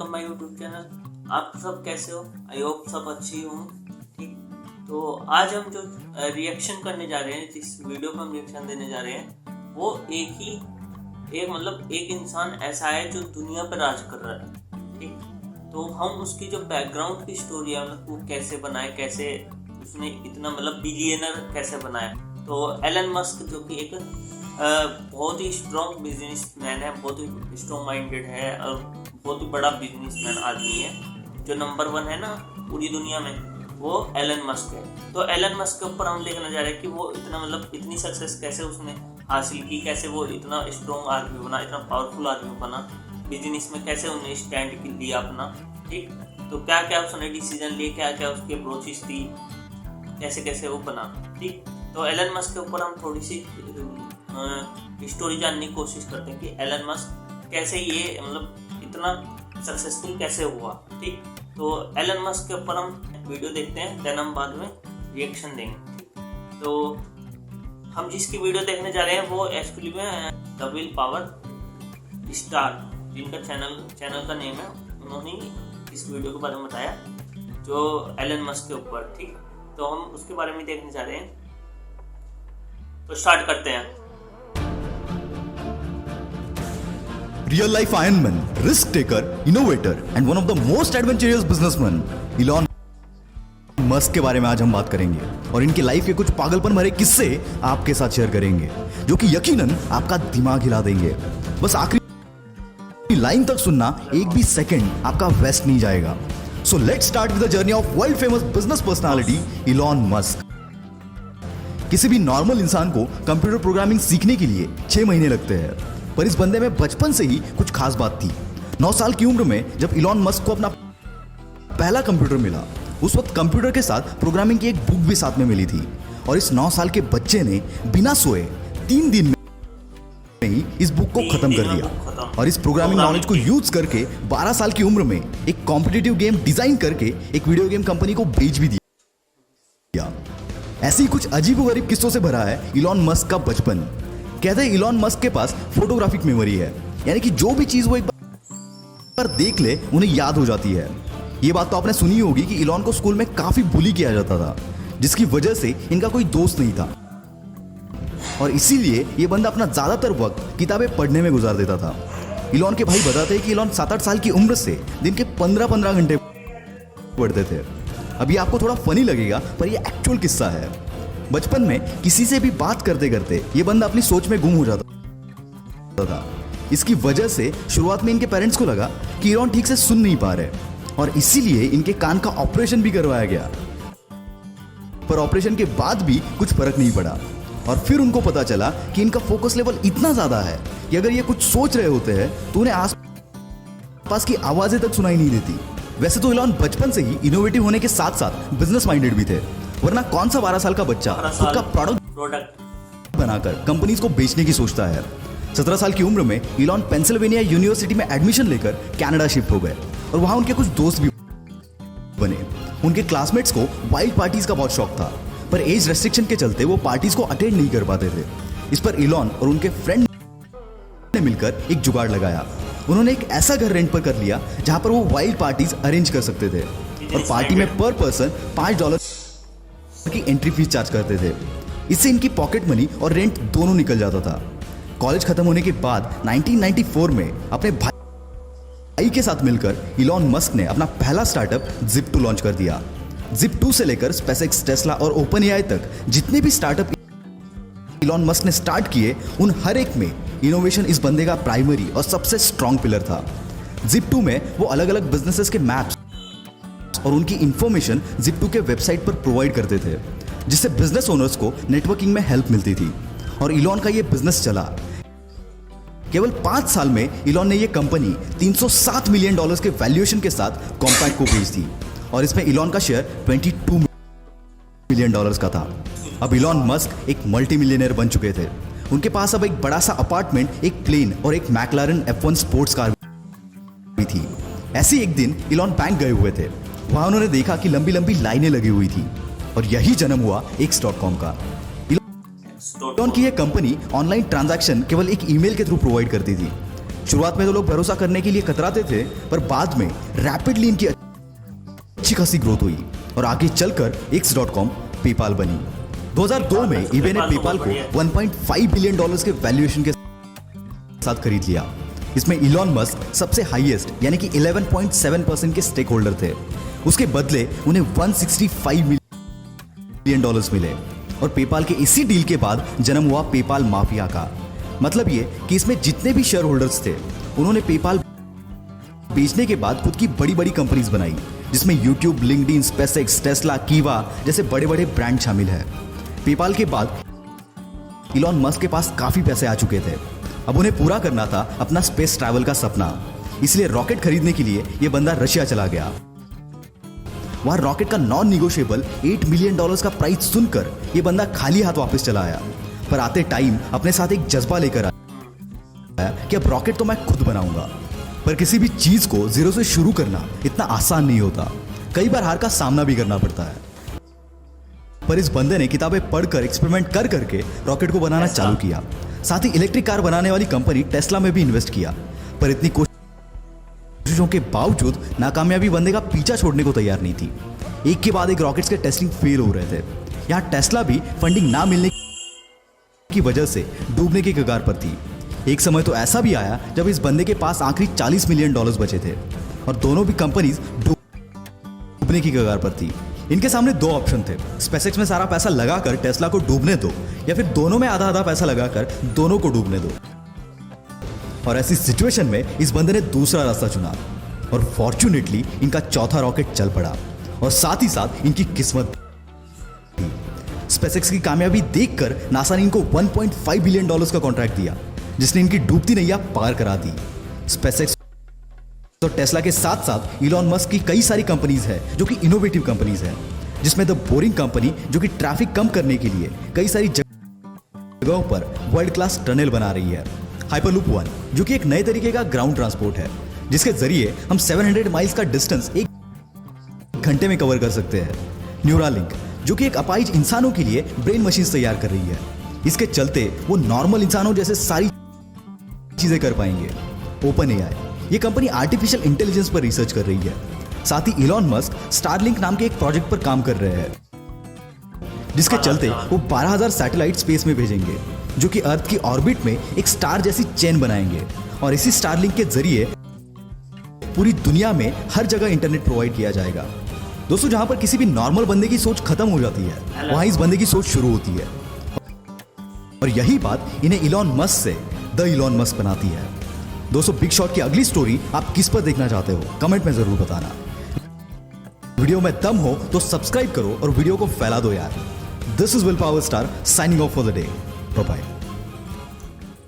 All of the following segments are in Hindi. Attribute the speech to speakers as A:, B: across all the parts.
A: On my YouTube channel. आप सब कैसे हो? आई होप सब अच्छी हो। ठीक, तो आज हम जो रिएक्शन करने जा रहे हैं, जिस वीडियो पर हम रिएक्शन देने जा रहे हैं, वो एक इंसान ऐसा है जो दुनिया पर राज कर रहा है। ठीक, तो हम उसकी जो बैकग्राउंड की स्टोरी है, वो कैसे बनाए, कैसे उसने इतना बिलियनर कैसे बनाया। तो एलन मस्क जो कि एक बहुत ही स्ट्रॉन्ग बिजनेसमैन है, बहुत ही स्ट्रॉन्ग माइंडेड है और बहुत ही बड़ा बिजनेसमैन आदमी है। जो नंबर 1 है ना पूरी दुनिया में, वो एलन मस्क है। तो एलन मस्क के ऊपर हम देखना चाह रहे हैं कि वो इतना इतनी सक्सेस कैसे उसने हासिल की, कैसे वो इतना स्ट्रॉन्ग आदमी बना, इतना पावरफुल आदमी बना, बिजनेस में कैसे उन्हें स्टैंड लिया अपना। ठीक, तो क्या क्या उसने डिसीजन लिए, क्या क्या उसकी अप्रोचेस थी, कैसे कैसे वो बना। ठीक, तो एलन मस्क के ऊपर हम थोड़ी सी स्टोरी जानने की कोशिश करते हैं कि एलन मस्क कैसे ये इतना सक्सेसफुल कैसे हुआ। ठीक, तो एलन मस्क के ऊपर हम वीडियो देखते हैं, देन हम बाद में रिएक्शन देंगे। तो हम जिसकी वीडियो देखने जा रहे हैं वो एक्चुअली में द विल पावर स्टार, जिनका चैनल का नेम है, उन्होंने इस वीडियो के बारे में बताया जो एलन मस्क के ऊपर। ठीक, तो हम उसके बारे में देखने जा रहे हैं, तो स्टार्ट करते हैं।
B: Real life Iron Man, risk taker, innovator and one of the most adventurous businessmen, Elon Musk के बारे में आज हम बात करेंगे और इनकी लाइफ के कुछ पागलपन भरे किस्से आपके साथ शेयर करेंगे जो कि यकीनन आपका दिमाग हिला देंगे। बस आखिरी लाइन तक सुनना, एक भी सेकंड आपका वेस्ट नहीं जाएगा। So let's start with the journey of world famous business personality Elon Musk. किसी भी नॉर्मल इंसान को कंप्यूटर प्रोग्रामिंग सीखने के लिए 6 महीने लगते हैं, पर इस बंदे में बचपन से ही कुछ खास बात थी। 9 साल की उम्र में जब इलॉन मस्क को अपना पहला कंप्यूटर मिला, उस वक्त कंप्यूटर के साथ प्रोग्रामिंग की एक बुक भी साथ में मिली थी और इस 9 साल के बच्चे ने बिना सोए 3 दिन में ही इस बुक को खत्म कर दिया और इस प्रोग्रामिंग नॉलेज को यूज करके 12 साल की उम्र में एक कॉम्पिटिटिव गेम डिजाइन करके एक वीडियो गेम कंपनी को बेच भी दिया। ऐसे ही कुछ अजीबोगरीब किस्सों से भरा है इलॉन मस्क का बचपन। कहते हैं इलॉन मस्क के पास फोटोग्राफिक मेमोरी है, यानी कि जो भी चीज वो एक बार देख ले उन्हें याद हो जाती है। ये बात तो आपने सुनी होगी कि इलॉन को स्कूल में काफी बुली किया जाता था, जिसकी वजह से इनका कोई दोस्त नहीं था और इसीलिए ये बंदा अपना ज्यादातर वक्त किताबें पढ़ने में गुजार देता था। इलॉन के भाई बताते हैं कि इलॉन 7-8 साल की उम्र से दिन के 15-15 घंटे पढ़ते थे। अभी आपको थोड़ा फनी लगेगा, पर ये एक्चुअल किस्सा है। बचपन में किसी से भी बात करते करते ये बंदा अपनी सोच में गुम हो जाता था। इसकी वजह से शुरुआत में इनके पेरेंट्स को लगा कि इलॉन ठीक से सुन नहीं पा रहे और इसीलिए इनके कान का ऑपरेशन भी करवाया गया, पर ऑपरेशन के बाद भी कुछ फर्क नहीं पड़ा और फिर उनको पता चला कि इनका फोकस लेवल इतना ज्यादा है कि अगर ये कुछ सोच रहे होते हैं तो उन्हें आसपास की आवाजें तक सुनाई नहीं देती। वैसे तो इलॉन बचपन से ही इनोवेटिव होने के साथ साथ बिजनेस माइंडेड भी थे, वरना कौन सा 12 साल का बच्चा खुद का प्रोडक्ट बनाकर कंपनीज को बेचने की सोचता है। 17 साल की उम्र में इलॉन पेंसिल्वेनिया यूनिवर्सिटी में एडमिशन लेकर कनाडा शिफ्ट हो गए और वहां उनके कुछ दोस्त भी बने। उनके क्लासमेट्स को वाइल्ड पार्टीज का बहुत शौक था, पर एज रेस्ट्रिक्शन के चलते वो पार्टीज को अटेंड नहीं कर पाते थे। इस पर इलॉन और उनके फ्रेंड ने मिलकर एक जुगाड़ लगाया। उन्होंने एक ऐसा घर रेंट पर कर लिया जहां पर वो वाइल्ड पार्टीज अरेंज कर सकते थे और पार्टी में पर पर्सन $5 की एंट्री फीस चार्ज करते थे। इससे इनकी पॉकेट मनी और रेंट दोनों निकल जाता था। कॉलेज खत्म होने के बाद 1994 में अपने भाई के साथ मिलकर इलॉन मस्क ने अपना पहला स्टार्टअप Zip2 लॉन्च कर दिया। Zip2 से लेकर SpaceX, टेस्ला और OpenAI तक जितने भी स्टार्टअप इलॉन मस्क ने स्टार्ट किए, उन हर एक में इनोवेशन इस बंदे का प्राइमरी और सबसे स्ट्रॉन्ग पिलर था। Zip2 में वो अलग अलग बिजनेसेस के मैप्स और उनकी इंफॉर्मेशन Zip2 के वेबसाइट पर प्रोवाइड करते थे, जिससे बिजनेस ओनर्स को नेटवर्किंग में हेल्प मिलती थी और इलॉन का ये बिजनेस चला। केवल 5 साल में इलॉन ने ये कंपनी $307 मिलियन के वैल्यूएशन के साथ कॉम्पैक्ट को बेच दी और इसमें इलॉन का शेयर $22 मिलियन का था। अब इलॉन मस्क एक मल्टी मिलियनर बन चुके थे। उनके पास अब एक बड़ा सा अपार्टमेंट, एक प्लेन और एक मैक्लारन F1 स्पोर्ट्स कार भी थी। ऐसे एक दिन इलॉन बैंक गए हुए थे। वहां उन्होंने देखा कि लंबी लंबी लाइनें लगी हुई थी और यही जन्म हुआ X.com का। इलॉन की यह कंपनी ऑनलाइन ट्रांजैक्शन केवल एक ईमेल के थ्रू प्रोवाइड करती थी। शुरुआत में तो लोग भरोसा करने के लिए कतराते थे, पर बाद में रैपिडली इनकी अच्छी खासी ग्रोथ हुई और आगे चलकर X.com पेपाल बनी। 2002 में eBay ने पेपाल को $1.5 बिलियन के वैल्यूएशन के साथ खरीद लिया। इसमें इलॉन मस्क सबसे हाईएस्ट यानी कि 11.7% के स्टेक होल्डर थे। उसके बदले उन्हें $165 मिलियन मिले और पेपाल के इसी डील के बाद जन्म हुआ पेपाल माफिया का। मतलब ये कि इसमें जितने भी शेयर होल्डर्स थे उन्होंने पेपाल बेचने के बाद खुद की बड़ी बड़ी कंपनीज बनाई, जिसमें यूट्यूब, लिंक्डइन, स्पेसएक्स, टेस्ला, कीवा जैसे बड़े बड़े ब्रांड शामिल है। पेपाल के बाद इलॉन मस्क के पास काफी पैसे आ चुके थे। अब उन्हें पूरा करना था अपना स्पेस ट्रैवल का सपना, इसलिए रॉकेट खरीदने के लिए यह बंदा रशिया चला गया। वहां रॉकेट का नॉन निगोशिएबल $8 मिलियन का प्राइस सुनकर यह बंदा खाली हाथ वापस चला आया, पर आते टाइम अपने साथ एक जज्बा लेकर आया कि अब रॉकेट तो मैं खुद बनाऊंगा। पर किसी भी चीज को जीरो से शुरू करना इतना आसान नहीं होता, कई बार हार का सामना भी करना पड़ता है। पर इस बंदे ने किताबें पढ़कर एक्सपेरिमेंट कर करके रॉकेट को बनाना चालू किया। साथ ही इलेक्ट्रिक कार बनाने वाली कंपनी टेस्ला में भी इन्वेस्ट किया, पर इतनी कोशिशों के बावजूद नाकामयाबी बंदे का पीछा छोड़ने को तैयार नहीं थी। एक के बाद एक रॉकेट्स के टेस्टिंग फेल हो रहे थे। यहाँ टेस्ला भी फंडिंग ना मिलने की वजह से डूबने की कगार पर थी। एक समय तो ऐसा भी आया जब इस बंदे के पास आखिरी $40 मिलियन बचे थे और दोनों भी कंपनीज डूबने की कगार पर थी। इनके सामने दो ऑप्शन थे, स्पेसएक्स में सारा पैसा लगाकर टेस्ला को डूबने दो या फिर दोनों में आधा आधा पैसा लगाकर दोनों को डूबने दो। और ऐसी सिचुएशन में इस बंदे ने दूसरा रास्ता चुना और फॉर्चुनेटली इनका चौथा रॉकेट चल पड़ा और साथ ही साथ इनकी किस्मत भी। स्पेसएक्स की कामयाबी देखकर नासा ने इनको $1.5 बिलियन का कॉन्ट्रैक्ट दिया, जिसने इनकी डूबती नैया पार करा दी। स्पेसएक्स तो टेस्ला के साथ साथ इलॉन मस्क की कई सारी कंपनीज है जो कि इनोवेटिव कंपनीज है, जिसमें द बोरिंग कंपनी जो कि ट्रैफिक कम करने के लिए कई सारी जगहों पर वर्ल्ड क्लास टनल बना रही है। हाइपरलूप 1 जो कि एक नए तरीके का ग्राउंड ट्रांसपोर्ट है, जिसके जरिए हम 700 माइल्स का डिस्टेंस एक घंटे में कवर कर सकते हैं। न्यूरालिंक जो कि एक अपाहिज इंसानों के लिए ब्रेन मशीन तैयार कर रही है, इसके चलते वो नॉर्मल इंसानों जैसे सारी चीजें कर पाएंगे। ओपन एआई ये कंपनी आर्टिफिशियल इंटेलिजेंस पर रिसर्च कर रही है। साथ ही इलॉन मस्क स्टारलिंक नाम के एक प्रोजेक्ट पर काम कर रहे हैं, जिसके चलते वो 12,000 सैटेलाइट स्पेस में भेजेंगे जो कि अर्थ की ऑर्बिट में एक स्टार जैसी चेन बनाएंगे और इसी स्टारलिंक के जरिए पूरी दुनिया में हर जगह इंटरनेट प्रोवाइड किया जाएगा। दोस्तों, जहां पर किसी भी नॉर्मल बंदे की सोच खत्म हो जाती है, वहां इस बंदे की सोच शुरू होती है और यही बात इन्हें इलॉन मस्क से द इलॉन मस्क बनाती है। दोस्तों, बिग शॉट की अगली स्टोरी आप किस पर देखना चाहते हो कमेंट में जरूर बताना। वीडियो में दम हो तो सब्सक्राइब करो और वीडियो को फैला दो यार। This is will power star signing off for the day. Bye bye.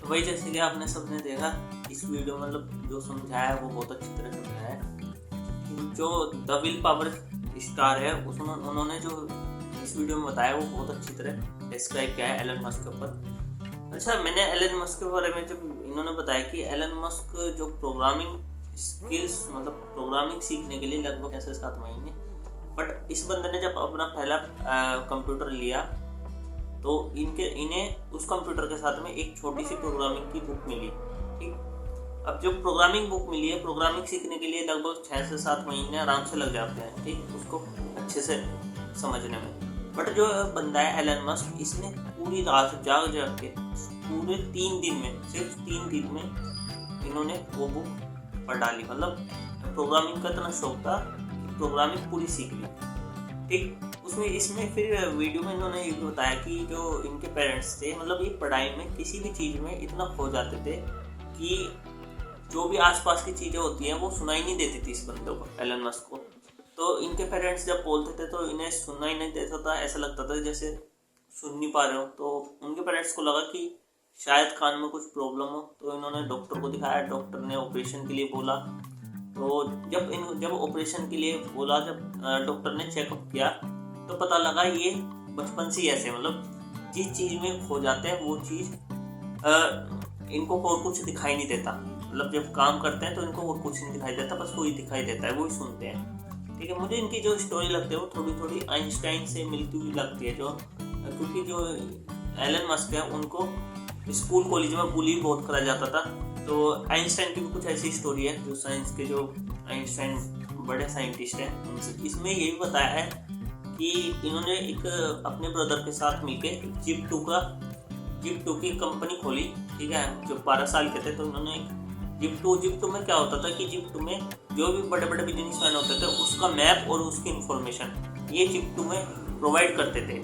A: वही जैसे कि आपने सबने देखा इस वीडियो में, मतलब जो समझाया है वो बहुत अच्छी तरह समझाया है। जो द विल पावर स्टार है उन्होंने जो इस वीडियो में बताया वो बहुत अच्छी तरह डिस्क्राइब किया है एलन मस्क के ऊपर। अच्छा, मैंने एलन मस्क के बारे में जब इन्होंने बताया कि एलन मस्क जो प्रोग्रामिंग स्किल्स मतलब प्रोग्रामिंग सीखने के लिए लगभग 7 महीने, बट इस बंदे ने जब अपना पहला कंप्यूटर लिया तो इन्हें उस कंप्यूटर के साथ में एक छोटी सी प्रोग्रामिंग की बुक मिली। ठीक, अब जो प्रोग्रामिंग बुक मिली है, प्रोग्रामिंग सीखने के लिए लगभग 6 से 7 महीने आराम से लग जाते हैं, ठीक, उसको अच्छे से समझने में। बट जो बंदा है एलन मस्क, इसने पूरी रात जाग के पूरे 3 दिन में, सिर्फ 3 दिन में इन्होंने वो बुक पढ़ डाली। मतलब प्रोग्रामिंग का इतना शौक था, प्रोग्रामिंग पूरी सीख ली। ठीक, इसमें फिर वीडियो में इन्होंने ये बताया कि जो इनके पेरेंट्स थे, मतलब ये पढ़ाई में किसी भी चीज़ में इतना खो जाते थे कि जो भी आसपास की चीज़ें होती हैं वो सुनाई नहीं देती थी इस बंदे को, एलन मस्क को। तो इनके पेरेंट्स जब बोलते थे तो इन्हें सुनना ही नहीं देता था, ऐसा लगता था जैसे सुन नहीं पा रहे हो। तो उनके पेरेंट्स को लगा कि शायद कान में कुछ प्रॉब्लम हो, तो इन्होंने डॉक्टर को दिखाया। डॉक्टर ने ऑपरेशन के लिए बोला। तो जब ऑपरेशन के लिए बोला, जब डॉक्टर ने चेकअप किया तो पता लगा ये बचपन से ही ऐसे, मतलब जिस चीज़ में खो जाते हैं वो चीज़ इनको और कुछ दिखाई नहीं देता। मतलब जब काम करते हैं तो इनको और कुछ नहीं दिखाई देता, बस वही दिखाई देता है, वही सुनते हैं। ठीक है, मुझे इनकी जो स्टोरी लगती है वो थोड़ी आइंस्टाइन से मिलती हुई लगती है, क्योंकि जो एलन मस्क है उनको स्कूल कॉलेज में बुली बहुत करा जाता था। तो आइंस्टाइन की भी कुछ ऐसी स्टोरी है, जो साइंस के जो आइंस्टाइन बड़े साइंटिस्ट हैं, इसमें ये भी बताया है कि इन्होंने एक अपने ब्रदर के साथ मिलकर जिप टू की कंपनी खोली, ठीक है। जो 12 साल के थे तो उन्होंने जिप टू में क्या होता था कि जिप टू में जो भी बड़े बड़े बिजनेसमैन होते थे उसका मैप और उसकी इन्फॉर्मेशन ये जिप टू में प्रोवाइड करते थे।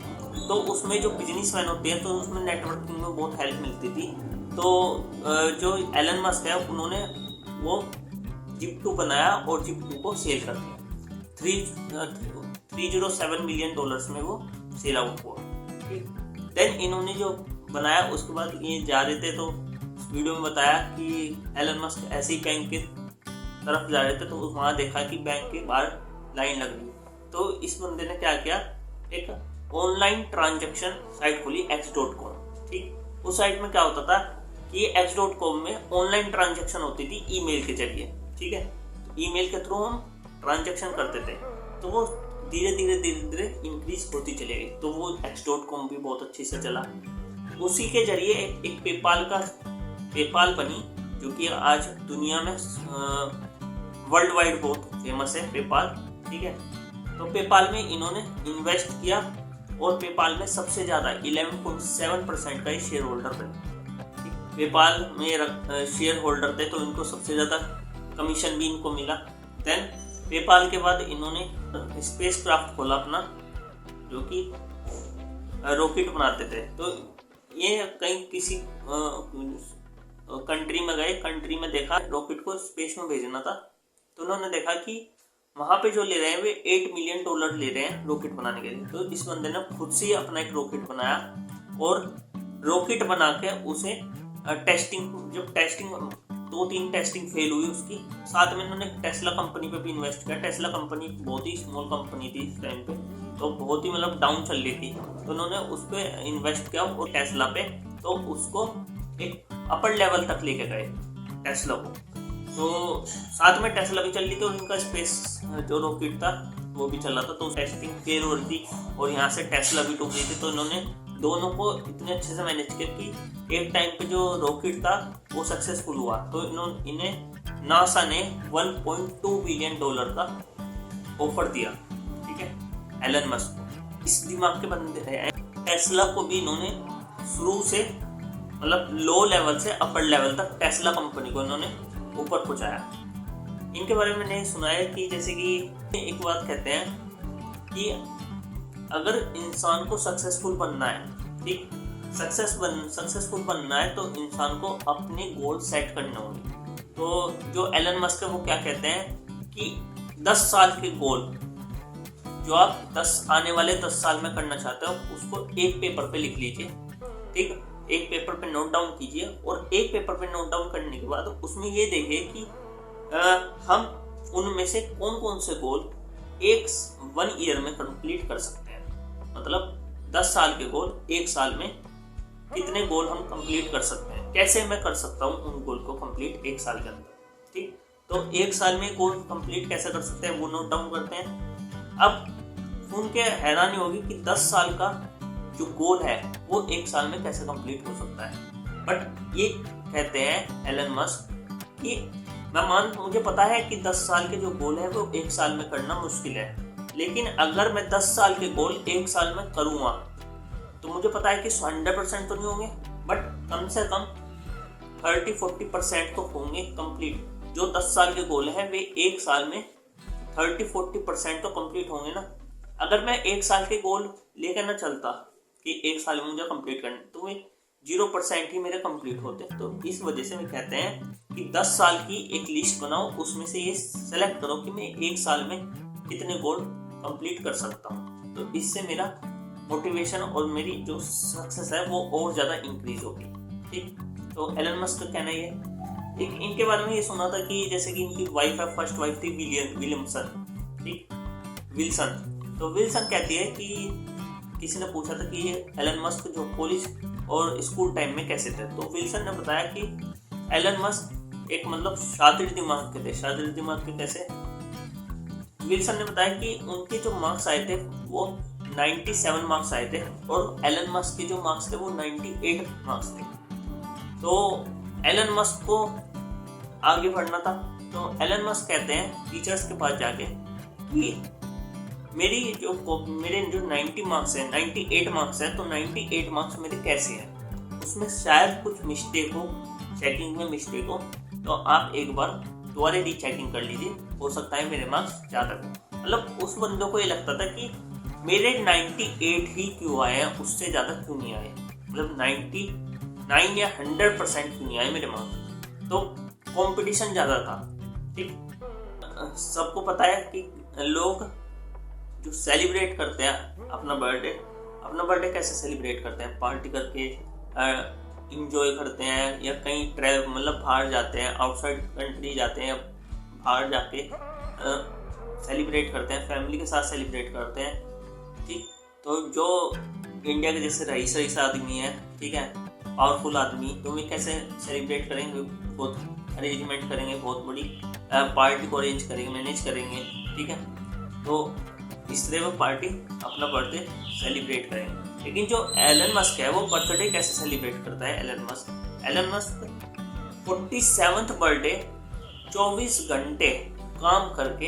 A: तो उसमें जो बिजनेसमैन होते हैं तो उसमें नेटवर्किंग में बहुत हेल्प मिलती थी। तो जो एलन मस्क है उन्होंने वो जिप टू बनाया और जिप टू को सेल कर दिया। $307 मिलियन में वो सेल आउट हुआ। देन इन्होंने जो बनाया उसके बाद ये जा रहे थे तो वीडियो में बताया कि एलन मस्क ऐसे ही बैंक के तरफ जा रहे थे तो वहाँ देखा कि बैंक के बाहर लाइन लग रही। तो इस बंदे ने क्या किया, एक ऑनलाइन ट्रांजैक्शन साइट खोली x.com, ठीक। उस साइट में क्या होता था कि x.com में ऑनलाइन ट्रांजैक्शन होती थी ईमेल के जरिए, ठीक है। तो ईमेल के थ्रू हम ट्रांजैक्शन करते थे, तो वो धीरे धीरे इंक्रीज होती चली गई। तो वो x.com भी बहुत अच्छे से चला। उसी के जरिए एक पेपाल बनी, जो कि आज दुनिया में वर्ल्ड वाइड बहुत फेमस है पेपाल, ठीक है। तो पेपाल में इन्होंने इन्वेस्ट किया और पेपाल में सबसे ज़्यादा 11.7% का ही शेयर होल्डर बने। पेपाल में शेयर होल्डर थे तो इनको सबसे ज़्यादा कमीशन भी इनको मिला। देन पेपाल के बाद इन्होंने स्पेस क्राफ्ट खोला अपना, जो कि रॉकेट बनाते थे। तो ये कहीं किसी कंट्री में गए, कंट्री में देखा रॉकेट को स्पेस में भेजना था, तो उन्होंने देखा कि वहाँ पे जो ले रहे हैं वे $8 मिलियन ले रहे हैं रॉकेट बनाने के लिए। तो इस बंदे ने खुद से ही अपना एक रॉकेट बनाया और रॉकेट बना के उसे टेस्टिंग 2-3 टेस्टिंग फेल हुई उसकी। साथ में इन्होंने टेस्ला कंपनी पे भी इन्वेस्ट किया। टेस्ला कंपनी बहुत ही स्मॉल कंपनी थी इस टाइम पे, तो बहुत ही मतलब डाउन चल रही थी। तो उन्होंने उस पर इन्वेस्ट किया और टेस्ला पे, तो उसको एक अपर लेवल तक लेके गए टेस्ला को। तो साथ में टेस्ला भी चल रही थी और इनका स्पेस जो रॉकेट था वो भी चला था। तो टेस्टिंग फेल हो रही थी और यहाँ से टेस्ला भी डूब गई थी। तो इन्होंने दोनों को इतने अच्छे से मैनेज किया कि एक टाइम पे जो रॉकेट था वो सक्सेसफुल हुआ। तो इन्हें नासा ने $1.2 बिलियन का ऑफर दिया, ठीक है, एलन मस्क। इस दिमाग के बंदे हैं। टेस्ला को भी इन्होंने शुरू से मतलब लो लेवल से अपर लेवल तक टेस्ला कंपनी को इन्होंने ऊपर पहुंचाया। इनके बारे में मैंने सुना है कि जैसे कि एक बात कहते हैं कि अगर इंसान को सक्सेसफुल बनना है, ठीक, सक्सेसफुल बनना है तो इंसान को अपने गोल सेट करने होंगे। तो जो एलन मस्क है वो क्या कहते हैं कि 10 साल के गोल जो आप आने वाले 10 साल में करना चाहते हो उसको एक पेपर पे लिख लीजिए, ठीक, एक पेपर पे नोट डाउन कीजिए। और एक पेपर पे नोट डाउन करने के बाद उसमें ये देखिए कि हम उनमें से कौन कौन से गोल 1 ईयर में कंप्लीट कर सकते हैं। मतलब 10 साल के गोल 1 साल में कितने गोल हम कंप्लीट कर सकते हैं, कैसे मैं कर सकता हूँ उन गोल को कंप्लीट 1 साल के अंदर, ठीक। तो 1 साल में गोल कंप्लीट कैसे कर सकते हैं वो नोट डाउन करते हैं। अब सुन के हैरानी होगी कि 10 साल का जो गोल है वो 1 साल में कैसे कंप्लीट हो सकता है। बट ये कहते हैं एलन मस्क कि मुझे पता है कि 10 साल के जो गोल है वो 1 साल में करना मुश्किल है, लेकिन अगर मैं 10 साल के गोल 1 साल में करूँगा तो मुझे पता है कि 100% तो नहीं होंगे, बट कम से कम 30-40% तो होंगे कंप्लीट। जो 10 साल के गोल हैं वे 1 साल में 30-40% तो कंप्लीट होंगे ना। अगर मैं 1 साल के गोल लेकर ना चलता कि 1 साल में मुझे कंप्लीट करना, तो वे 0% ही मेरे कंप्लीट होते। तो इस वजह से वे कहते हैं कि 10 साल की एक लिस्ट बनाओ, उसमें से ये सेलेक्ट करो कि मैं 1 साल में कितने गोल कंप्लीट कर सकता हूँ। तो इससे मेरा मोटिवेशन और मेरी जो सक्सेस है वो और ज़्यादा इंक्रीज होगी, ठीक। तो एलन मस्क का कहना ये एक इनके बारे में ये सुना था कि जैसे कि इनकी वाइफ है, फर्स्ट वाइफ थी विलियमसन, ठीक, विल्सन। तो विल्सन कहती है कि किसी ने पूछा था कि एलन मस्क जो कॉलेज और स्कूल टाइम में कैसे थे, तो विल्सन ने बताया कि एलन मस्क एक मतलब शातिर दिमाग के थे। शातिर दिमाग के कैसे? विल्सन ने बताया कि उनके जो मार्क्स आए थे वो 97 मार्क्स आए थे और एलन मस्क के जो मार्क्स थे वो 98 मार्क्स थे। तो एलन मस्क को आगे बढ़ना था, तो एलन मस्क कहते हैं टीचर्स के पास जाके कि मेरे जो 90 मार्क्स है, 98 मार्क्स है, तो 98 मार्क्स मेरे कैसे हैं, उसमें शायद कुछ मिस्टेक हो, चेकिंग में मिस्टेक हो, तो आप एक बार दोबारा रीचेकिंग कर लीजिए, हो सकता है मेरे मार्क्स ज़्यादा हो। मतलब उस बंदे को ये लगता था कि मेरे 98 ही क्यों आए हैं, उससे ज़्यादा क्यों नहीं आए, मतलब 99 या 100% क्यों नहीं आए मेरे मार्क्स। तो कंपटीशन ज़्यादा था, ठीक। सबको पता है कि लोग जो सेलिब्रेट करते हैं अपना बर्थडे कैसे सेलिब्रेट करते हैं, पार्टी करके इंजॉय करते हैं, या कहीं ट्रैवल मतलब बाहर जाते हैं, आउटसाइड कंट्री जाते हैं, बाहर जाके सेलिब्रेट करते हैं, फैमिली के साथ सेलिब्रेट करते हैं, ठीक। तो जो इंडिया के जैसे रईस आदमी है, ठीक है, पावरफुल आदमी, तो वे कैसे सेलिब्रेट करेंगे, बहुत अरेंजमेंट करेंगे, बहुत बड़ी पार्टी को अरेंज करेंगे, मैनेज करेंगे, ठीक है। तो इस तरह वो पार्टी अपना बर्थडे सेलिब्रेट करेंगे। लेकिन जो एलन मस्क है वो बर्थडे कैसे सेलिब्रेट करता है? एलन मस्क 47th बर्थडे 24 घंटे काम करके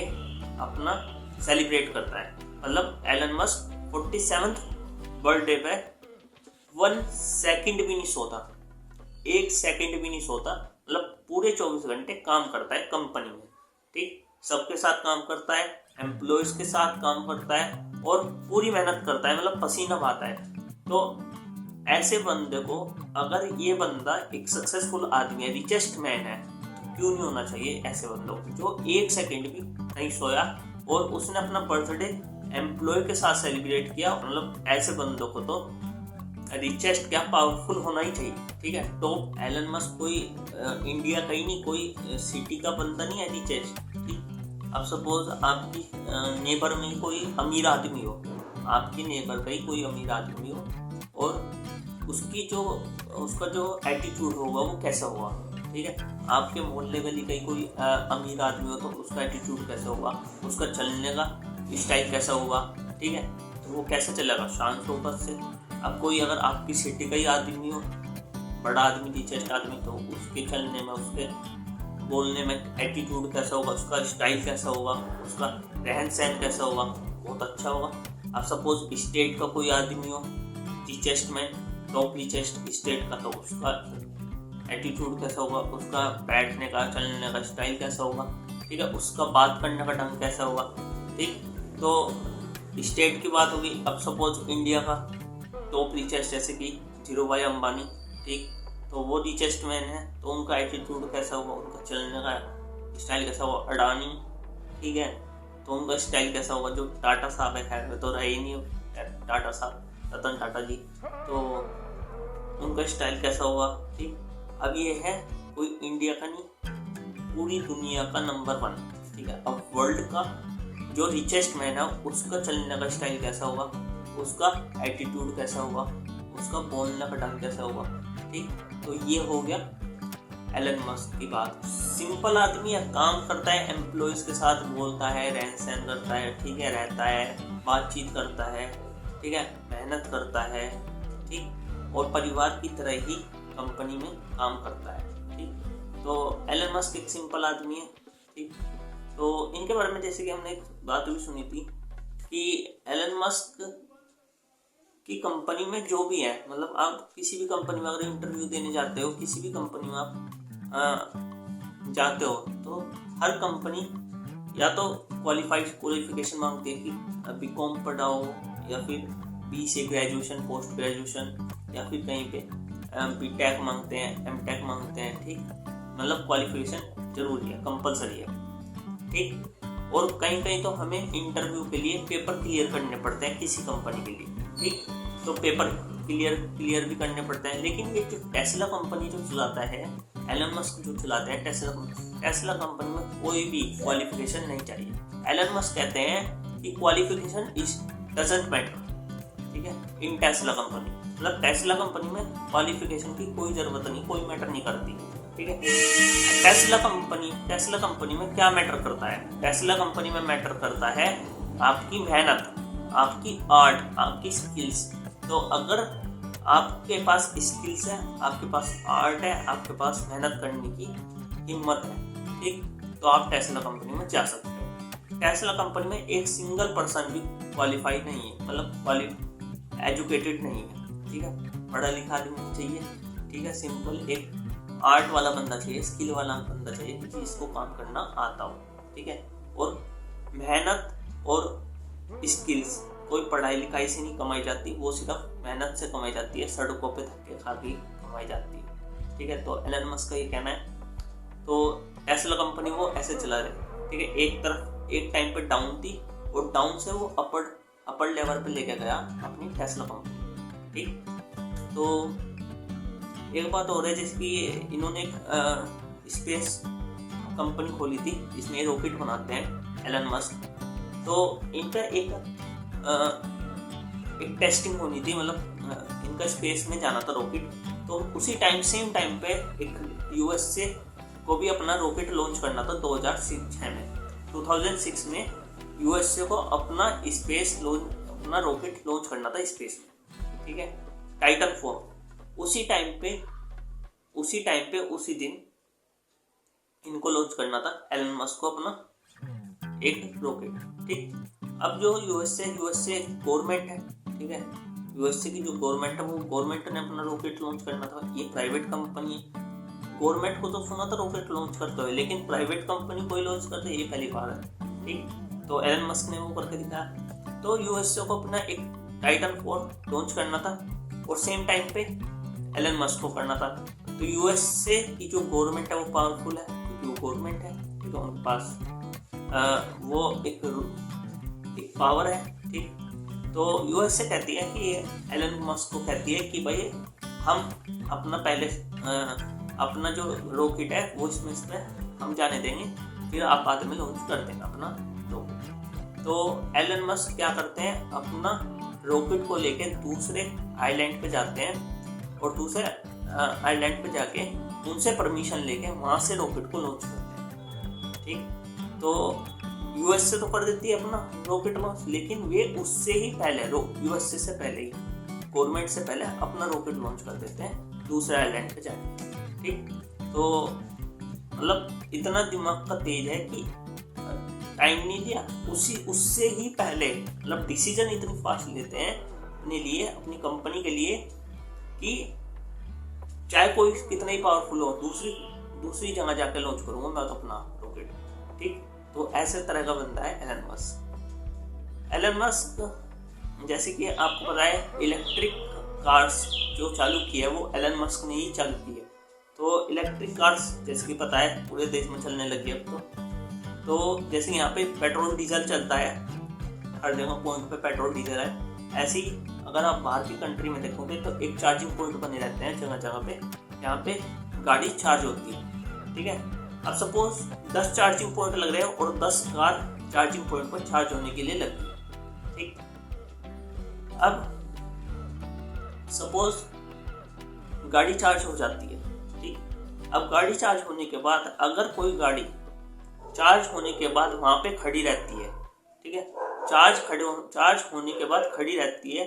A: अपना सेलिब्रेट करता है। मतलब एलन मस्क 47th बर्थडे पे 1 सेकंड भी नहीं सोता, 1 सेकंड भी नहीं सोता, मतलब पूरे 24 घंटे काम करता है कंपनी में, ठीक। सबके साथ काम करता है, एम्प्लॉयज के साथ काम करता है और पूरी मेहनत करता है, मतलब पसीना बहाता है। तो ऐसे बंदे को, अगर ये बंदा एक सक्सेसफुल आदमी है, रिचेस्ट मैन है, तो क्यों नहीं होना चाहिए ऐसे बंदों को जो 1 सेकंड भी नहीं सोया और उसने अपना बर्थडे एम्प्लॉय के साथ सेलिब्रेट किया। मतलब ऐसे बंदों को तो रिचेस्ट क्या पावरफुल होना ही चाहिए, ठीक है। तो एलन मस्क कोई इंडिया का ही नहीं, कोई सिटी का बंदा नहीं है रिचेस्ट, ठीक। अब सपोज आपकी नेबर में कोई अमीर आदमी हो, आपके नेबर का ही कोई अमीर आदमी हो, और उसका जो एटीट्यूड होगा वो कैसा होगा, ठीक है। आपके मोहल्ले गली का ही कोई अमीर आदमी हो तो उसका एटीट्यूड कैसा होगा, उसका चलने का स्टाइल कैसा होगा, ठीक है। तो वो कैसे चलेगा, शान शौकत से। अब कोई अगर आपकी सिटी का ही आदमी हो, बड़ा आदमी, रिचेस्ट आदमी, तो उसके चलने में, उसके बोलने में एटीट्यूड कैसा होगा, उसका स्टाइल कैसा होगा, उसका रहन सहन कैसा होगा, बहुत अच्छा होगा। अब सपोज स्टेट का कोई आदमी हो, richest man, top richest state का, तो उसका एटीट्यूड कैसा होगा, उसका बैठने का, चलने का स्टाइल कैसा होगा, ठीक है, उसका बात करने का ढंग कैसा होगा, ठीक। तो स्टेट की बात होगी। अब सपोज इंडिया का टॉप रिचेस्ट जैसे कि धीरूभाई अंबानी, ठीक, तो वो रिचेस्ट मैन है, तो उनका एटीट्यूड कैसा होगा, उनका चलने का स्टाइल कैसा होगा। अडानी, ठीक है, तो उनका स्टाइल कैसा होगा। जो टाटा साहब है, खैर में तो रहे ही नहीं टाटा साहब, रतन टाटा जी, तो उनका स्टाइल कैसा होगा, ठीक। अब ये है कोई इंडिया का नहीं, पूरी दुनिया का नंबर 1, ठीक है। अब वर्ल्ड का जो रिचेस्ट मैन है उसका चलने का स्टाइल कैसा होगा, उसका एटीट्यूड कैसा होगा, उसका बोलने का ढंग कैसा होगा, ठीक। तो ये हो गया एलन मस्क की बात। सिंपल आदमी है, काम करता है, एम्प्लॉयज के साथ बोलता है, रहन सहन करता है, ठीक है, रहता है, बातचीत करता है, ठीक है, मेहनत करता है, ठीक, और परिवार की तरह ही कंपनी में काम करता है, ठीक। तो एलन मस्क एक सिंपल आदमी है, ठीक। तो इनके बारे में जैसे कि हमने एक बात भी सुनी थी कि एलन मस्क की कंपनी में जो भी है, मतलब आप किसी भी कंपनी में अगर इंटरव्यू देने जाते हो, किसी भी कंपनी में आप जाते हो, तो हर कंपनी या तो क्वालिफिकेशन मांगती है कि बीकॉम पढ़ाओ, या फिर बी से ग्रेजुएशन, पोस्ट ग्रेजुएशन, या फिर कहीं पे बीटेक मांगते हैं, एमटेक मांगते हैं, ठीक। मतलब क्वालिफिकेशन जरूरी है, कंपलसरी है, ठीक। और कहीं कहीं तो हमें इंटरव्यू के लिए पेपर क्लियर करने पड़ते हैं किसी कंपनी के लिए, ठीक। तो पेपर क्लियर भी करने पड़ते हैं। लेकिन ये जो टेस्ला कंपनी जो चलाता है, एलन मस्क जो चलाते हैं टेस्ला कंपनी में कोई भी क्वालिफिकेशन नहीं चाहिए। एलन मस्क कहते हैं कि क्वालिफिकेशन इज डजंट मैटर, ठीक है, इन टेस्ला कंपनी। मतलब टेस्ला कंपनी में क्वालिफिकेशन की कोई ज़रूरत नहीं, कोई मैटर नहीं करती, ठीक है। टेस्ला कंपनी में क्या मैटर करता है? टेस्ला कंपनी में मैटर करता है आपकी मेहनत, आपकी आर्ट, आपकी स्किल्स। तो अगर आपके पास स्किल्स है, आपके पास आर्ट है, आपके पास मेहनत करने की हिम्मत है, ठीक, तो आप टेस्ला कंपनी में जा सकते हो। टेस्ला कंपनी में एक सिंगल पर्सन भी क्वालिफाइड नहीं है, मतलब एजुकेटेड नहीं है, ठीक है, पढ़ा लिखा आदमी नहीं चाहिए, ठीक है, सिंपल एक आर्ट वाला बंदा चाहिए, स्किल वाला बंदा चाहिए जिसको काम करना आता हो, ठीक है। और मेहनत और स्किल्स कोई पढ़ाई लिखाई से नहीं कमाई जाती, वो सिर्फ मेहनत से कमाई जाती है, सड़कों पे धक्के खा के कमाई जाती है, ठीक है। तो एलन मस्क का ये कहना है। तो टेस्ला कंपनी वो ऐसे चला रहे, ठीक है, एक तरफ एक टाइम पे डाउन थी और डाउन से वो अपर लेवल पे लेके गया अपनी टेस्ला कंपनी, ठीक। तो एक बात और है, जैसे कि इन्होंने एक स्पेस कंपनी खोली थी जिसमें रॉकेट बनाते हैं एलन मस्क। तो इनका एक टेस्टिंग होनी थी, मतलब इनका स्पेस में जाना था रॉकेट। तो उसी टाइम सेम टाइम पे एक यूएसए को भी अपना रॉकेट लॉन्च करना था 2006 में यूएसए को अपना रॉकेट लॉन्च करना था स्पेस में, ठीक है, टाइटन 4। उसी टाइम पे उसी दिन इनको लॉन्च करना था एलन मस्क को अपना एक रॉकेट, ठीक। अब जो यूएसए गवर्नमेंट है, ठीक है, यूएसए की जो गवर्नमेंट है वो गवर्नमेंट ने अपना रॉकेट लॉन्च करना था। ये प्राइवेट कंपनी है, गवर्नमेंट को तो सुना था रॉकेट लॉन्च करते हुए, लेकिन प्राइवेट कंपनी कोई लॉन्च करते ये पहली बार है, ठीक। तो एलन मस्क ने वो करके दिखाया। तो यूएसए को अपना एक टाइटन 4 लॉन्च करना था और सेम टाइम पे एलन मस्क को करना था। तो यूएसए की जो गवर्नमेंट है वो पावरफुल है, क्योंकि वो गवर्नमेंट है, ठीक है, उनके पास वो एक पावर है, ठीक। तो यूएसए कहती है कि एलन मस्क को कहती है कि भाई हम अपना जो रॉकेट है वो इसमें हम जाने देंगे, फिर आप बाद में लॉन्च कर देंगे अपना रॉकेट। तो एलन मस्क क्या करते हैं, अपना रॉकेट को लेके दूसरे आइलैंड पे जाते हैं और दूसरे आइलैंड पे जाके उनसे परमिशन लेके वहाँ से रॉकेट को लॉन्च करते हैं, ठीक। तो यूएसए तो कर देती है अपना रॉकेट लॉन्च, लेकिन वे उससे ही पहले यूएसए से पहले ही गवर्नमेंट से पहले अपना रॉकेट लॉन्च कर देते हैं दूसरे आइलैंड पे जाके, ठीक। तो मतलब इतना दिमाग का तेज है कि टाइम नहीं दिया, उससे ही पहले मतलब डिसीजन इतनी फास्ट लेते हैं अपने लिए, अपनी कंपनी के लिए, कि चाहे कोई कितना ही पावरफुल हो, दूसरी जगह जाकर लॉन्च करूंगा मैं अपना रॉकेट, ठीक। तो ऐसे तरह का बंदा है एलन मस्क। जैसे कि आपको पता है इलेक्ट्रिक कार्स जो चालू की है वो एलन मस्क ने ही चालू की है। तो इलेक्ट्रिक कार्स जैसे कि पता है पूरे देश में चलने लगी अब तो जैसे यहाँ पे पेट्रोल डीजल चलता है, हर जगह पॉइंट पे पेट्रोल डीजल है, ऐसे ही अगर आप बाहर की कंट्री में देखोगे तो एक चार्जिंग पॉइंट बने रहते हैं जगह जगह पे, यहाँ पे गाड़ी चार्ज होती है, ठीक है। अब सपोज 10 चार्जिंग पॉइंट लग रहे हैं और 10 कार चार्जिंग पॉइंट पर चार्ज होने के लिए लगी है, ठीक। अब सपोज गाड़ी चार्ज हो जाती है, ठीक। अब गाड़ी चार्ज होने के बाद अगर कोई गाड़ी चार्ज होने के बाद वहाँ पे खड़ी रहती है, ठीक है, चार्ज होने के बाद खड़ी रहती है,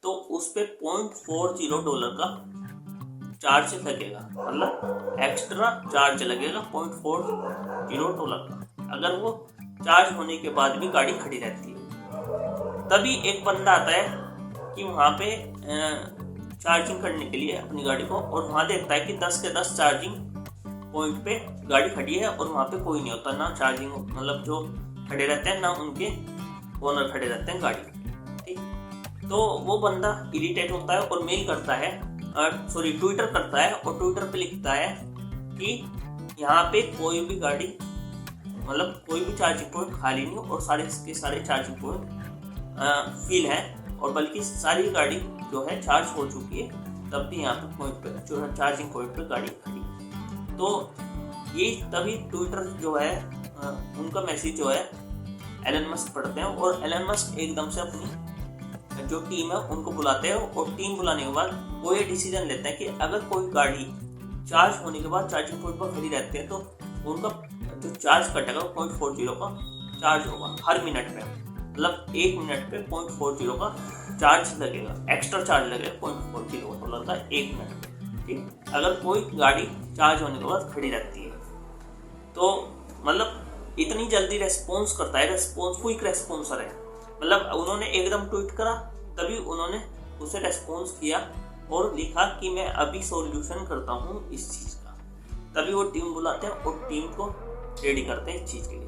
A: तो उस पे $0.40 का चार्ज लगेगा, मतलब एक्स्ट्रा चार्ज लगेगा $0.40 का, अगर वो चार्ज होने के बाद भी गाड़ी खड़ी रहती है। तभी एक बंदा आता है कि वहाँ पे चार्जिंग करने के लिए अपनी गाड़ी को, और वहाँ देखता है कि 10 के 10 चार्जिंग पॉइंट पे गाड़ी खड़ी है और वहाँ पे कोई नहीं होता, ना चार्जिंग मतलब जो खड़े रहते हैं ना उनके ओनर खड़े रहते हैं गाड़ी, ठीक। तो वो बंदा इरिटेट होता है और मेल करता है, ट्विटर करता है और ट्विटर पे लिखता है कि यहाँ पे कोई भी गाड़ी मतलब कोई भी चार्जिंग पॉइंट खाली नहीं और सारे के सारे चार्जिंग पॉइंट फिल है, और बल्कि सारी गाड़ी जो है चार्ज हो चुकी है, तब भी यहाँ पे पॉइंट पे जो है चार्जिंग पॉइंट पे गाड़ी खड़ी। तो ये तभी ट्विटर जो है उनका मैसेज जो है एलन मस्क पढ़ते हैं और एलन मस्क एकदम से अपनी जो टीम है उनको बुलाते हैं, और टीम बुलाने के बाद वो ये डिसीजन लेते हैं कि अगर कोई गाड़ी चार्ज होने के बाद चार्जिंग पॉइंट पर खड़ी रहती है तो उनका जो चार्ज कटेगा 0.40 का चार्ज होगा हर मिनट पे, मतलब 1 मिनट पे 0.40 का चार्ज लगेगा, एक्स्ट्रा चार्ज लगेगा 0.4 किलोवाट का 1 मिनट में, ठीक। अगर कोई गाड़ी चार्ज होने के बाद खड़ी रहती है तो मतलब इतनी जल्दी रेस्पॉन्स करता है, क्विक रेस्पॉन्सर है। मतलब उन्होंने एकदम ट्वीट करा, तभी उन्होंने उसे रेस्पॉन्स किया और लिखा कि मैं अभी सॉल्यूशन करता हूँ इस चीज़ का, तभी वो टीम बुलाते हैं और टीम को रेडी करते हैं इस चीज़ के लिए।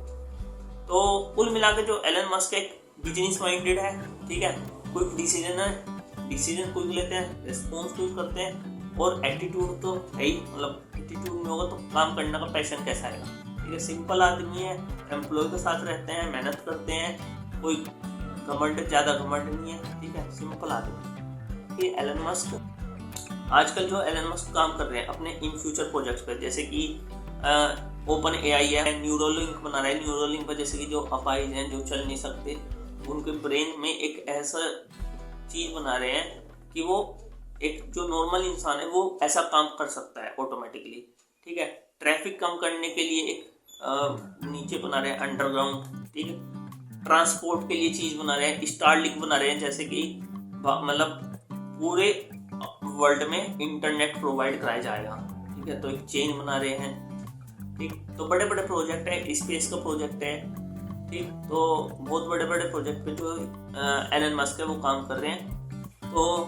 A: तो कुल मिला के जो एलन मस्क एक बिजनेस माइंडेड है, ठीक है, क्विक डिसीजन क्विक लेते हैं, रेस्पॉन्स क्विक करते हैं, और एटीट्यूड तो है ही, मतलब एटीट्यूड नहीं होगा तो काम करने का पैशन कैसा आएगा, ठीक है। सिंपल आदमी है, एम्प्लॉय के साथ रहते हैं, मेहनत करते हैं, कोई ज़्यादा घमंड नहीं है, ठीक है, सिंपल आदमी। ये एलन मस्क आजकल जो एलन मस्क काम कर रहे हैं अपने इन फ्यूचर प्रोजेक्ट्स पर, जैसे कि ओपन एआई है, न्यूरोलिंक बना रहा है। न्यूरोलिंक पर जैसे कि जो अपाहिज हैं, जो चल नहीं सकते, उनके ब्रेन में एक ऐसा चीज़ बना रहे हैं कि वो एक जो नॉर्मल इंसान है वो ऐसा काम कर सकता है ऑटोमेटिकली, ठीक है। ट्रैफिक कम करने के लिए एक नीचे बना रहे हैं अंडरग्राउंड, ठीक है। ट्रांसपोर्ट के लिए चीज़ बना रहे हैं, स्टारलिंक बना रहे हैं, जैसे कि मतलब पूरे वर्ल्ड में इंटरनेट प्रोवाइड कराया जाएगा, ठीक है। तो एक चेन बना रहे हैं, ठीक। तो बड़े बड़े प्रोजेक्ट है, स्पेस का प्रोजेक्ट है, ठीक। तो बहुत बड़े बड़े प्रोजेक्ट पे जो एलन मस्क है वो काम कर रहे हैं। तो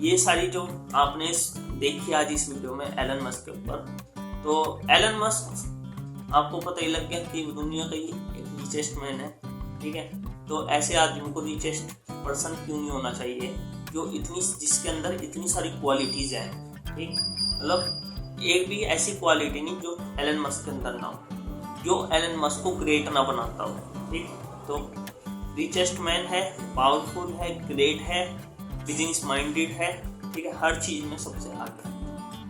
A: ये सारी जो आपने देखी आज इस वीडियो में एलन मस्क के ऊपर, तो एलन मस्क आपको पता ही लग गया कि दुनिया का ही एक रिचेस्ट मैन है, ठीक है। तो ऐसे आदमी को रिचेस्ट पर्सन क्यों नहीं होना चाहिए, जिसके अंदर इतनी सारी क्वालिटीज़ हैं, ठीक। मतलब एक भी ऐसी क्वालिटी नहीं जो एलन मस्क के अंदर ना हो, जो एलन मस्क को ग्रेट ना बनाता हो, ठीक। तो रिचेस्ट मैन है, पावरफुल है, ग्रेट है, बिजनेस माइंडेड है, ठीक है, हर चीज़ में सबसे आगे,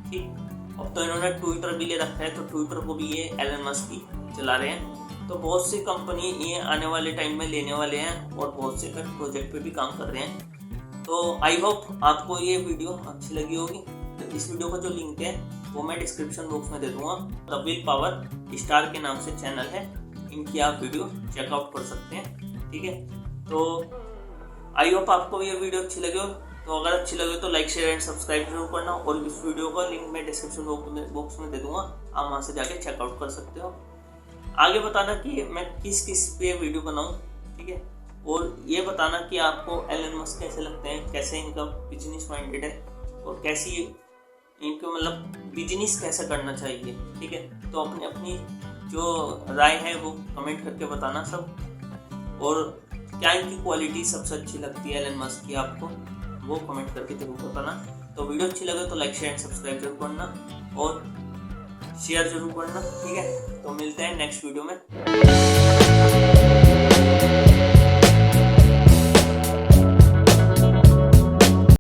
A: ठीक। अब तो इन्होंने ट्विटर भी ले रखा है, तो ट्विटर को भी ये एलन मस्क ही चला रहे हैं। तो बहुत सी कंपनी ये आने वाले टाइम में लेने वाले हैं और बहुत से प्रोजेक्ट पे भी काम कर रहे हैं। तो आई होप आपको ये वीडियो अच्छी लगी होगी। तो इस वीडियो का जो लिंक है वो मैं डिस्क्रिप्शन बॉक्स में दे दूँगा। द विल पावर स्टार के नाम से चैनल है, इनकी आप वीडियो चेकआउट कर सकते हैं, ठीक है। तो आई होप आपको ये वीडियो अच्छी लगी हो। तो अगर अच्छी लगे तो लाइक, शेयर एंड सब्सक्राइब जरूर करना, और इस वीडियो का लिंक मैं डिस्क्रिप्शन बॉक्स में दे दूंगा, आप वहाँ से जाके चेकआउट कर सकते हो। आगे बताना कि मैं किस पे वीडियो बनाऊं, ठीक है, और ये बताना कि आपको एलन मस्क कैसे लगते हैं, कैसे इनका बिजनेस माइंडेड है, और कैसी इनको मतलब बिजनेस कैसे करना चाहिए, ठीक है। तो अपनी जो राय है वो कमेंट करके बताना सब, और क्या इनकी क्वालिटी सबसे अच्छी लगती है एलन मस्क की आपको, वो कमेंट करके जरूर बताना। तो वीडियो अच्छी लगे तो लाइक, शेयर एंड सब्सक्राइब जरूर करना और शेयर जरूर करना, ठीक है। तो मिलते हैं नेक्स्ट वीडियो में।